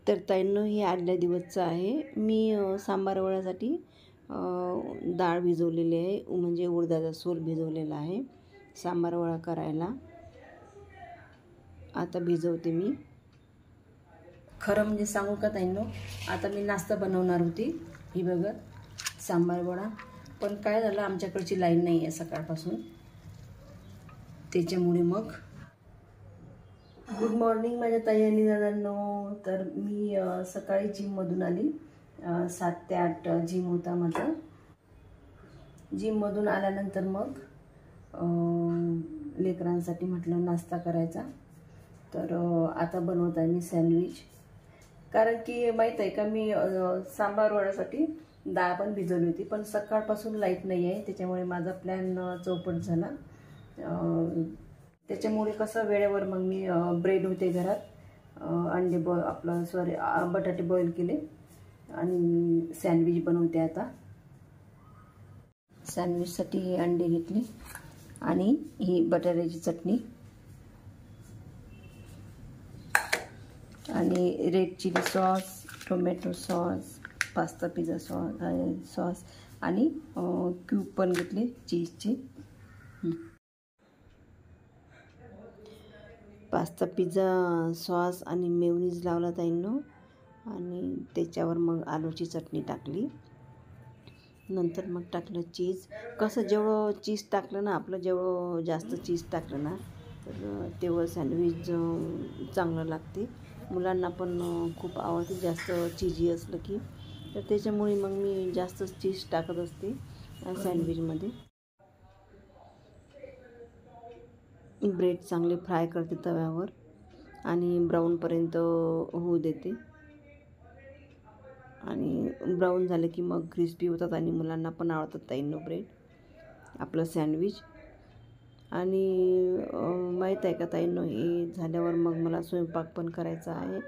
तर ताईंनो, हे आदल्या दिवसचं आहे. मी सांबार वड्यासाठी डाळ भिजवलेली आहे, म्हणजे उडदाचा सोल भिजवलेला आहे सांबार वडा करायला. आता भिजवते मी. खरं म्हणजे सांगू का ताईंनो, आता मी नाश्ता बनवणार होती, ही बघा सांबार वडा. पण काय झालं, आमच्याकडची लाईन नाही आहे सकाळपासून, त्याच्यामुळे मग. गुड मॉर्निंग माझ्या ताई आणि दादांनो. तर मी सकाळी जिममधून आली. 7 ते 8 जिम होता माझा. जिममधून आल्यानंतर मग लेकरांसाठी म्हटलं नाश्ता करायचा. तर आता बनवत आहे मी सँडविच. कारण की माहीत आहे का, मी सांबार वड्यासाठी डाळ पण भिजवली होती, पण सकाळपासून लाईट नाही आहे, त्याच्यामुळे माझा प्लॅन चौपट झाला. त्याच्यामुळे कसं वेळेवर मग मी ब्रेड होते घरात, अंडे बटाटे बॉईल केले आणि सँडविच बनवते आता. सँडविचसाठी हे अंडे घेतले आणि ही बटाट्याची चटणी आणि red chili sauce, tomato sauce, pasta pizza sauce आणि क्यूब पण घेतले चीजचे. पास्ता पिझ्झा सॉस आणि मेयोनीज लावला ताईंनो, आणि त्याच्यावर मग आलूची चटणी टाकली. नंतर मग टाकलं चीज. कसं जेवढं चीज टाकलं ना, आपलं जेवढं जास्त चीज टाकलं ना, तर तेवढं सँडविच चांगलं लागते. मुलांना पण खूप आवडते जास्त चीजी असलं की, तर त्याच्यामुळे मग मी जास्त चीज टाकत असते सँडविचमध्ये. ब्रेड चांगले फ्राय करते तव्यावर आणि ब्राऊनपर्यंत होऊ देते, आणि ब्राऊन झालं की मग क्रिस्पी होतात आणि मुलांना पण आवडतात ताईंनो ब्रेड आपलं सँडविच. आणि माहीत आहे का ताईंनो, हे झाल्यावर मग मला स्वयंपाक पण करायचा आहे.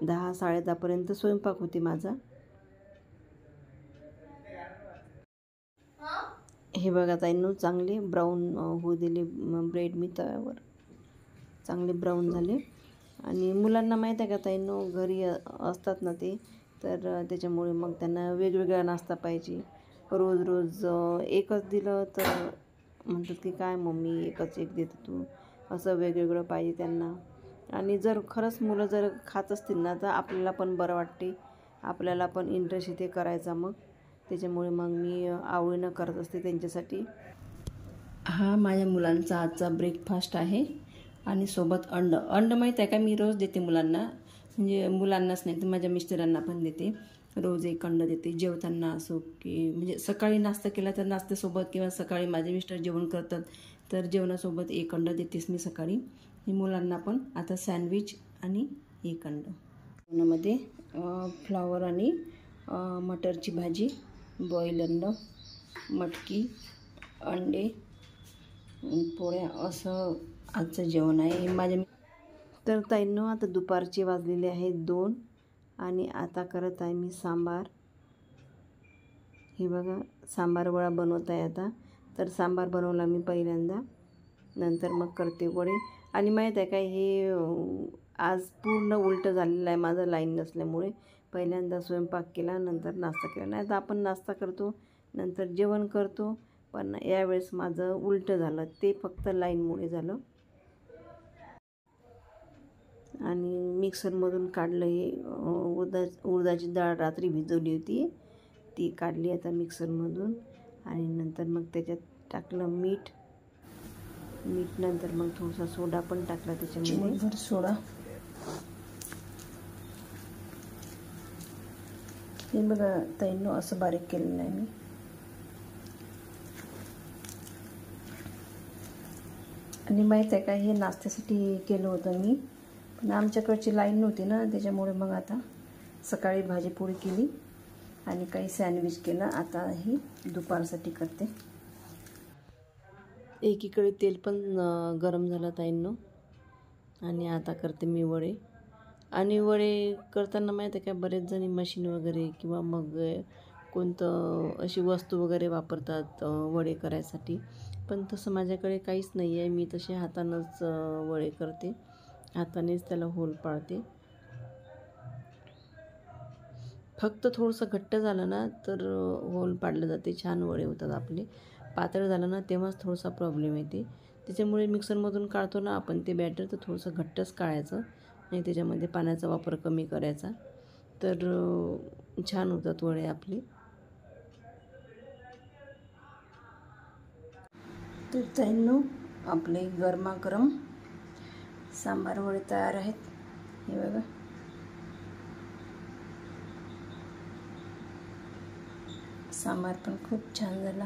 10 साडे 10पर्यंत स्वयंपाक होते माझा. हे बघा ताईंनो, चांगले ब्राऊन होऊ दिले ब्रेड मी तव्यावर, चांगले ब्राऊन झाले. आणि मुलांना माहीत आहे का ताईंनो, घरी असतात ना ते, तर त्याच्यामुळे मग त्यांना वेगवेगळा नाश्ता पाहिजे. रोज रोज एकच दिलं तर म्हणतात की काय मम्मी एकच एक देते तू, असं वेगवेगळं पाहिजे त्यांना. आणि जर खरंच मुलं जर खात असतील ना, तर आपल्याला पण बरं वाटते, आपल्याला पण इंटरेस्ट येते करायचा. मग त्याच्यामुळे मग मी आवडीनं करत असते त्यांच्यासाठी. हा माझ्या मुलांचा आजचा ब्रेकफास्ट आहे, आणि सोबत अंड माहीत आहे का, मी रोज देते मुलांना, म्हणजे मुलांनाच नाही तर माझ्या मिस्टरांना पण देते. रोज एक अंड देते जेवताना, असो की म्हणजे सकाळी नाश्ता केला तर नाश्त्यासोबत, किंवा सकाळी माझे मिस्टर जेवण करतात तर जेवणासोबत एक अंड देतेच मी सकाळी. मुलांना पण आता सँडविच आणि एक अंड. जेवणामध्ये फ्लावर आणि मटरची भाजी, बॉईल अंड, मटकी, अंडे, पोळ्या, असं आजचं जेवण आहे माझ्या. तर ताईंनो, आता दुपारचे वाजलेले आहेत 2, आणि आता करत आहे मी सांबार. हे बघा सांबार वडा बनवत आहे आता. तर सांबार बनवला मी पहिल्यांदा, नंतर मग करते वडे. आणि माहीत आहे काय, हे आज पूर्ण उलटं झालेलं आहे माझं लाईन नसल्यामुळे. पहिल्यांदा स्वयंपाक केला, नंतर नाश्ता केला. नाही तर आपण नाश्ता करतो नंतर जेवण करतो, पण यावेळेस माझं उलटं झालं, ते फक्त लाईनमुळे झालं. आणि मिक्सरमधून काढलं हे उडदाची डाळ रात्री भिजवली होती, ती काढली आता मिक्सरमधून. आणि नंतर मग त्याच्यात टाकलं मीठ, नंतर मग थोडासा सोडा पण टाकला त्याच्यामध्ये, सोडा. हे बघा ताईंनो, असं बारीक केलेलं आहे मी. आणि माहीत आहे का, हे नाश्त्यासाठी केलं होतं मी, पण आमच्याकडची लाईन नव्हती ना, त्याच्यामुळे मग आता सकाळी भाजीपोळी केली आणि काही सँडविच केलं. आता ही दुपारसाठी करते. एकीकडे तेल पण गरम झालं ताईंनो, आणि आता करते मी वडे. आणि वडे करताना माहीत आहे का, बरेच जणी मशीन वगैरे किंवा मग कोणतं अशी वस्तू वगैरे वापरतात वडे करायसाठी, पण तसं माझ्याकडे काहीच नाही आहे. मी तसे हातानंच वडे करते, हातानेच त्याला होल पाडते. फक्त थोडंसं घट्ट झालं ना तर होल पाडलं जाते, छान वडे होतात आपले. पातळ झालं ना तेव्हाच थोडासा प्रॉब्लेम येते. त्याच्यामुळे मिक्सरमधून काढतो ना आपण ते बॅटर, तर थोडंसं घट्टच काढायचं आणि त्याच्यामध्ये पाण्याचा वापर कमी करायचा, तर छान होतात वडे आपले. तर ताईंनो, आपले गरमागरम सांबार वडे तयार आहेत. हे बघा, सांबार पण खूप छान झाला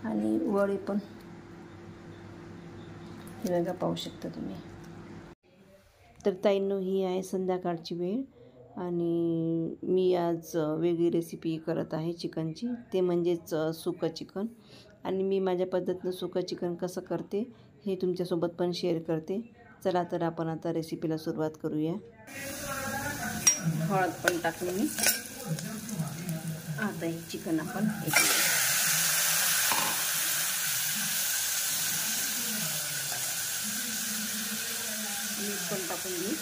आणि वडे पण हे बघा, पाहू शकता तुम्ही. तर ताईंनो, ही आहे संध्याकाळची वेळ आणि मी आज वेगळी रेसिपी करत आहे चिकनची, ते म्हणजेच सुकं चिकन. आणि मी माझ्या पद्धतीनं सुकं चिकन कसं करते हे तुमच्यासोबत पण शेअर करते. चला तर आपण आता रेसिपीला सुरुवात करूया. हळद पण टाकली मी. आता हे चिकन आपण मीठ पण टाकून घेऊ.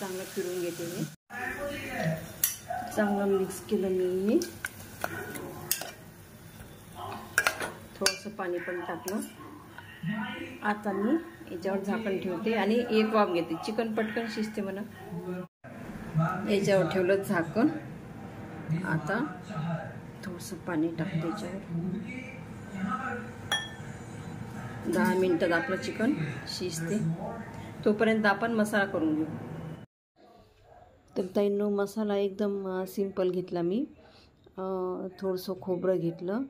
चांगलं फिरून घेते मी. चांगलं मिक्स केलं मी. थोडंसं पाणी पण टाकलं. आता मी याच्यावर झाकण ठेवते आणि एक वाफ घेते. चिकन पटकन शिजते म्हणा. याच्यावर ठेवलं झाकण. आता थोडंसं पाणी टाकते याच्यावर. 10 मिनिटात आपलं चिकन शिजते. तोपर्यंत आपण मसाला करून घेऊ. तर ताईंनो, मसाला एकदम सिंपल घेतला मी. थोडंसं खोबरं घेतलं,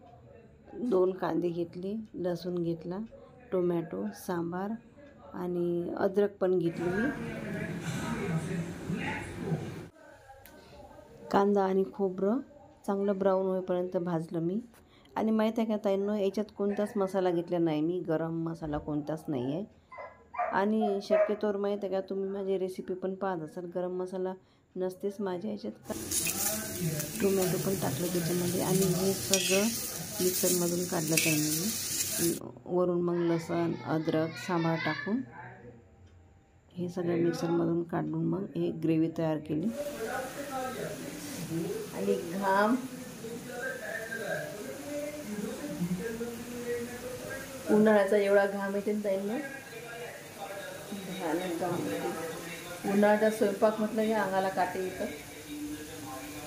2 कांदे घेतले, लसूण घेतला, टोमॅटो, सांबार आणि अद्रक पण घेतली मी. कांदा आणि खोबरं चांगलं ब्राऊन होईपर्यंत भाजलं मी. आणि माहीत आहे का ताईंनो, याच्यात कोणताच मसाला घेतला नाही मी, गरम मसाला कोणताच नाही आहे. आणि शक्यतोवर माहीत आहे का, तुम्ही माझी रेसिपी पण पाहत असाल, गरम मसाला नसतेच माझ्या याच्यात. टोमॅटो पण टाकलं त्याच्यामध्ये आणि हे सगळं मिक्सरमधून काढलं ताईंनी मी. वरून मग लसूण, अद्रक, सांबार टाकून हे सगळं मिक्सरमधून काढून मग हे ग्रेव्ही तयार केली. आणि घाम उन्हाळ्याचा एवढा घाम येते ताईंना, भयानक घाम येते. उन्हाळ्याचा स्वयंपाक म्हटलं की अंगाला काटे येतं.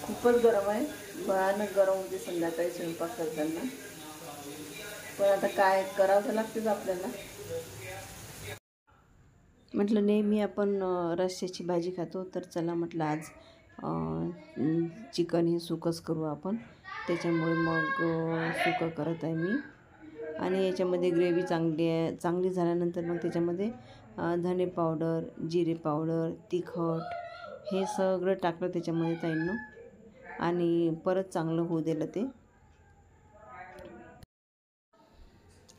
खूपच गरम आहे, भयानक गरम होते संध्याकाळी स्वयंपाक करताना. पण आता काय करावं तर लागतेच आपल्याला. म्हटलं नेहमी आपण रस्स्याची भाजी खातो, तर चला म्हटलं आज चिकन हे सुकंच करू आपण. त्याच्यामुळे मग सुकं करत आहे मी. आणि याच्यामध्ये ग्रेव्ही चांगली झाल्यानंतर मग त्याच्यामध्ये धने पावडर, जिरे पावडर, तिखट हे सगळं टाकलं त्याच्यामध्ये ताईंनो. आणि परत चांगलं होऊ दिलं ते.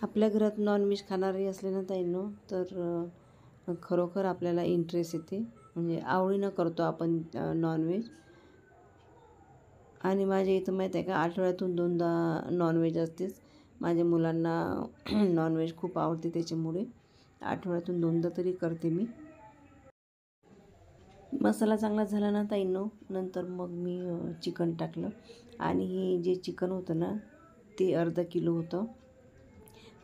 आपल्या घरात नॉनव्हेज खाणारे असले ना ताईंनो, तर खरोखर आपल्याला इंटरेस्ट येते, म्हणजे आवडीनं करतो आपण नॉनव्हेज. आणि माझ्या इथं माहीत आहे का, आठवड्यातून 2दा नॉनव्हेज असतेच. माझ्या मुलांना नॉनव्हेज खूप आवडते, त्याच्यामुळे आठवड्यातून 2दा तरी करते मी. मसाला चांगला झाला ना ताईंनो, नंतर मग मी चिकन टाकलं. आणि हे जे चिकन होतं ना, ते अर्धा किलो होतं.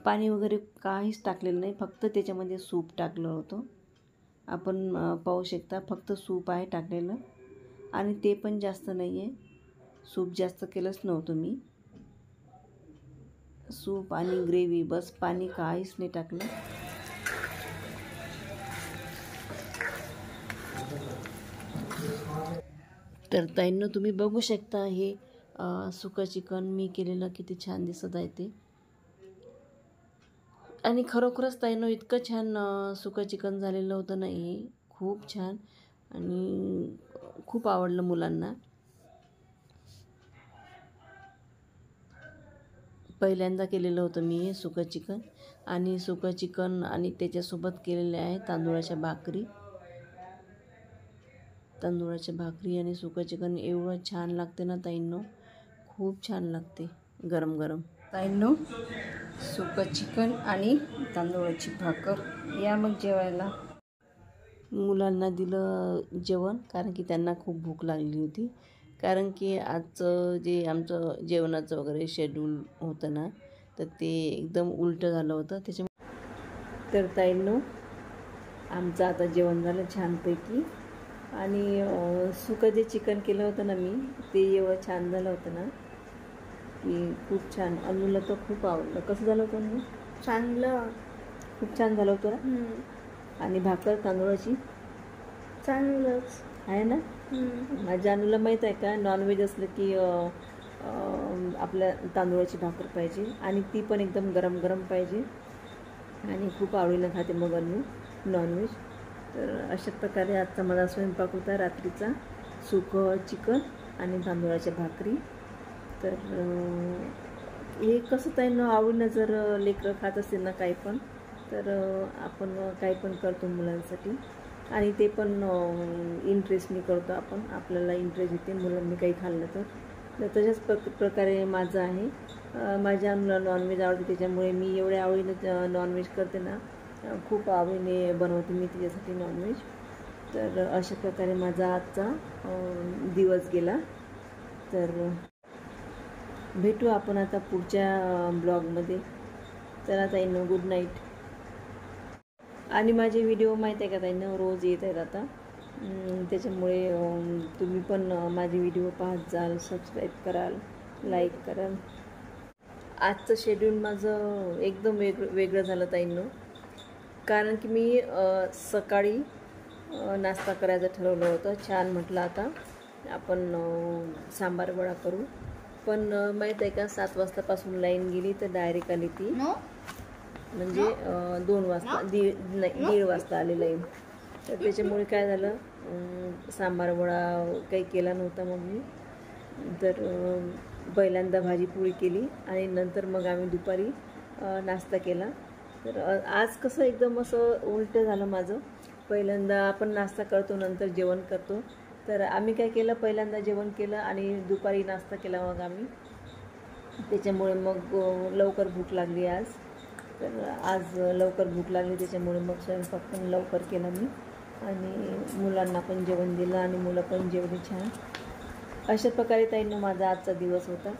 पाणी वगैरे काहीच टाकलेलं नाही, फक्त त्याच्यामध्ये सूप टाकलं होतं. आपण पाहू शकता, फक्त सूप आहे टाकलेलं. आणि ते पण जास्त नाही आहे, सूप जास्त केलंच नव्हतं मी. सूप आणि ग्रेव्ही बस, पाणी काहीच नाही टाकलं. तर ताईंनो, तुम्ही बघू शकता हे सुकं चिकन मी केलेलं किती छान दिसत आहे ते. आणि खरोखरच ताईंनो, इतकं छान सुकं चिकन झालेलं होतं ना, हे खूप छान. आणि खूप आवडलं मुलांना. पहिल्यांदा केलेलं होतं मी हे सुकं चिकन. आणि सुकं चिकन आणि त्याच्यासोबत केलेले आहे तांदूळाच्या भाकरी आणि सुकं चिकन एवढं छान लागते ना ताईंनो, खूप छान लागते गरम गरम. ताईंनो, सुकं चिकन आणि तांदूळाची भाकर. या मग जेवायला. मुलांना दिलं जेवण, कारण की त्यांना खूप भूक लागली होती. कारण की आजचं जे आमचं जेवणाचं वगैरे शेड्यूल होतं ना, तर ते एकदम उलटं झालं होतं. त्याच्यामुळे तर ताईंनो, आमचं आता जेवण झालं छानपैकी. आणि सुकं जे चिकन केलं होतं ना मी, ते एवढं छान झालं होतं ना की खूप छान. अन्नूला तर खूप आवडलं. कसं झालं होतं अन्नू? चांगलं, खूप छान झालं होतं ना. आणि भाकर तांदूळाची चांगलंच आहे ना. माझ्या अनुला माहीत आहे का, नॉनव्हेज असलं की आपल्या तांदूळाची भाकर पाहिजे, आणि ती पण एकदम गरम गरम पाहिजे, आणि खूप आवडीनं खाते मग अनु नॉनव्हेज. तर अशा प्रकारे आजचा माझा स्वयंपाक होता रात्रीचा. सुकं चिकन आणि तांदूळाच्या भाकरी. तर हे कसं ताईंना आवडीनं जर लेकरं खात असेल ना काही पण, तर आपण काही पण करतो मुलांसाठी, आणि ते पण इंटरेस्टने करतो आपण. आपल्याला इंटरेस्ट येते मुलांनी काही खाल्लं तर तशाच प्रकारे माझं आहे. माझ्या मुलाला नॉनव्हेज आवडते, त्याच्यामुळे मी एवढ्या आवडीनं नॉनव्हेज करते ना, खूप आवडीने बनवते मी त्याच्यासाठी नॉनव्हेज. तर अशा प्रकारे माझा आजचा दिवस गेला. तर भेटू आपण आता पुढच्या ब्लॉगमध्ये. चला ताईंनो, गुड नाईट. आणि माझे व्हिडिओ माहीत आहे का ताईंनो, रोज येत आहेत आता. त्याच्यामुळे तुम्ही पण माझे व्हिडिओ पाहत जाल, सबस्क्राईब कराल, लाईक कराल. आजचं शेड्यूल माझं एकदम वेगळं झालं ताईंनो, कारण की मी सकाळी नाश्ता करायचं ठरवलं होतं. छान म्हटलं आता आपण सांबार वडा करू, पण माहीत आहे का 7 वाजतापासून लाईन गेली तर डायरेक्ट आली ती, म्हणजे 2 वाजता, दीड वाजता आली लाईन. तर त्याच्यामुळे काय झालं, सांबार वडा काही केला नव्हता मग मी. तर पहिल्यांदा भाजी पोळी केली, आणि नंतर मग आम्ही दुपारी नाश्ता केला. तर आज कसं एकदम असं उलटं झालं माझं. पहिल्यांदा आपण नाश्ता करतो, नंतर जेवण करतो. तर आम्ही काय केलं, पहिल्यांदा जेवण केलं आणि दुपारी नाश्ता केला मग आम्ही. त्याच्यामुळे मग लवकर भूक लागली आज. तर आज लवकर भूक लागली, त्याच्यामुळे मग स्वयंपाक पण लवकर केला मी, आणि मुलांना पण जेवण दिलं, आणि मुलं पण जेवली छान. अशा प्रकारे ताईंनो माझा आजचा दिवस होता.